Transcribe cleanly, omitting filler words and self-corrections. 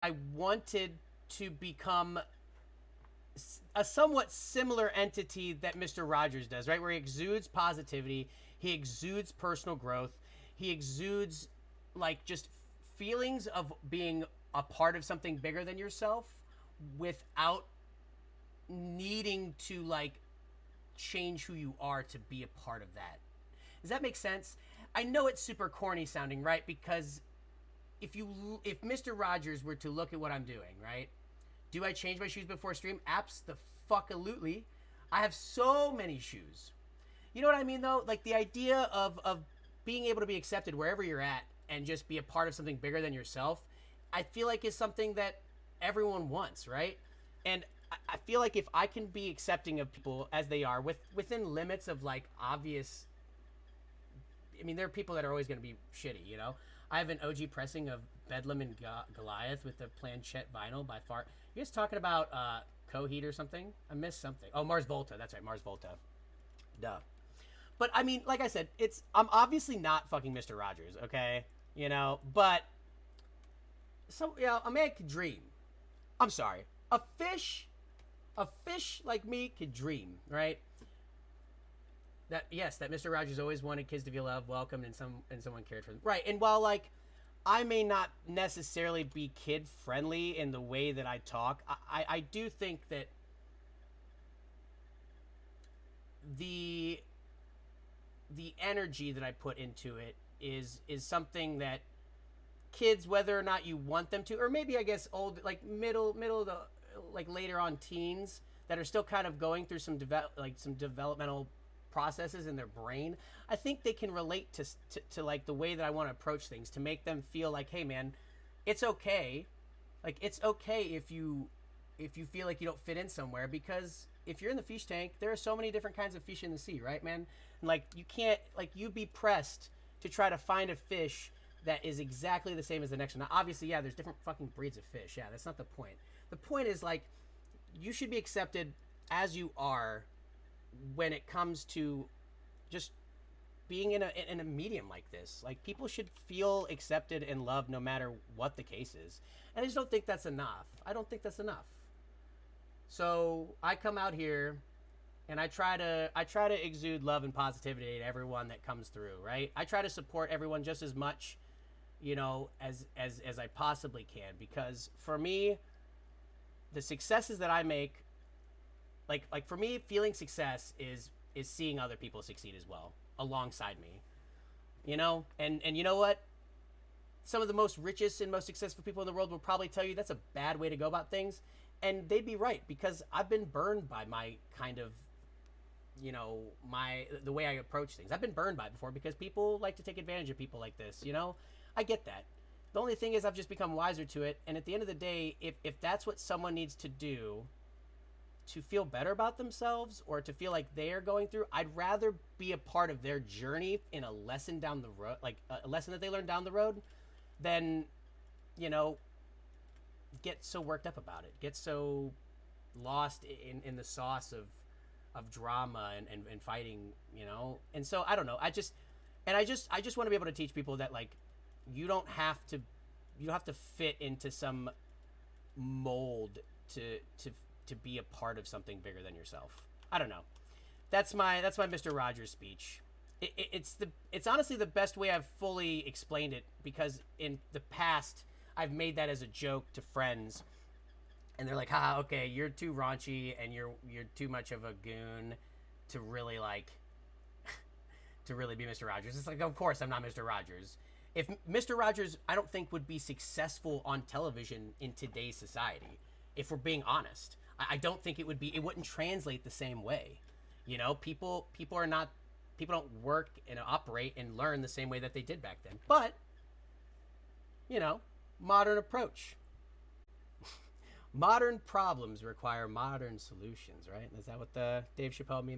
I wanted to become a somewhat similar entity that Mr. Rogers does, right? Where he exudes positivity, he exudes personal growth, he exudes like just feelings of being a part of something bigger than yourself without needing to like change who you are to be a part of that. Does that make sense? I know it's super corny sounding, right? Because if Mr. Rogers were to look at what I'm doing, right? Do I change my shoes before stream? Abso-fucking-lutely. I have so many shoes. You know what I mean, though? Like, the idea of being able to be accepted wherever you're at and just be a part of something bigger than yourself, I feel like is something that everyone wants, right? And I feel like if I can be accepting of people as they are within limits of, like, obvious... I mean, there are people that are always going to be shitty, you know? I have an OG pressing of Bedlam and Goliath with the planchette vinyl by far. You guys talking about Coheed or something? I missed something. Oh, Mars Volta. That's right, Mars Volta. Duh. But I mean, like I said, I'm obviously not fucking Mr. Rogers, okay? You know, but a man could dream. I'm sorry. A fish like me could dream, right? That Mr. Rogers always wanted kids to feel loved, welcomed, and someone cared for them. Right. And while like I may not necessarily be kid friendly in the way that I talk, I do think that the energy that I put into it is something that kids, whether or not you want them to, or maybe I guess old, like middle of the, like later on teens that are still kind of going through some developmental processes in their brain, I think they can relate to like the way that I want to approach things, to make them feel like, hey man, it's okay. Like it's okay if you feel like you don't fit in somewhere, because if you're in the fish tank, there are so many different kinds of fish in the sea, right, man? And like you can't, like, you'd be pressed to try to find a fish that is exactly the same as the next one. Now, obviously, yeah, there's different fucking breeds of fish. Yeah, that's not the point. The point is, like, you should be accepted as you are when it comes to just being in a medium like this. Like, people should feel accepted and loved no matter what the case is. And I just don't think that's enough. I don't think that's enough. So I come out here and I try to exude love and positivity to everyone that comes through, right? I try to support everyone just as much, you know, as I possibly can, because for me, the successes that I make, like for me, feeling success is seeing other people succeed as well alongside me, you know. And you know what? Some of the most richest and most successful people in the world will probably tell you that's a bad way to go about things, and they'd be right, because I've been burned by my kind of, you know, the way I approach things. I've been burned by it before, because people like to take advantage of people like this, you know. I get that. The only thing is I've just become wiser to it, and at the end of the day, if that's what someone needs to do to feel better about themselves, or to feel like they're going through, I'd rather be a part of their journey in a lesson down the road, like a lesson that they learn down the road, than, you know, get so worked up about it, get so lost in the sauce of drama and fighting, you know. And so I don't know, I just want to be able to teach people that, like, you don't have to fit into some mold to be a part of something bigger than yourself. I don't know. That's my Mr. Rogers speech. It's honestly the best way I've fully explained it, because in the past I've made that as a joke to friends, and they're like, "Ha, okay, you're too raunchy and you're too much of a goon to really like to really be Mr. Rogers." It's like, of course I'm not Mr. Rogers. If Mr. Rogers, I don't think, would be successful on television in today's society, if we're being honest. I don't think it wouldn't translate the same way. You know, people don't work and operate and learn the same way that they did back then. But, you know, modern approach. Modern problems require modern solutions, right? Is that what the Dave Chappelle meme is?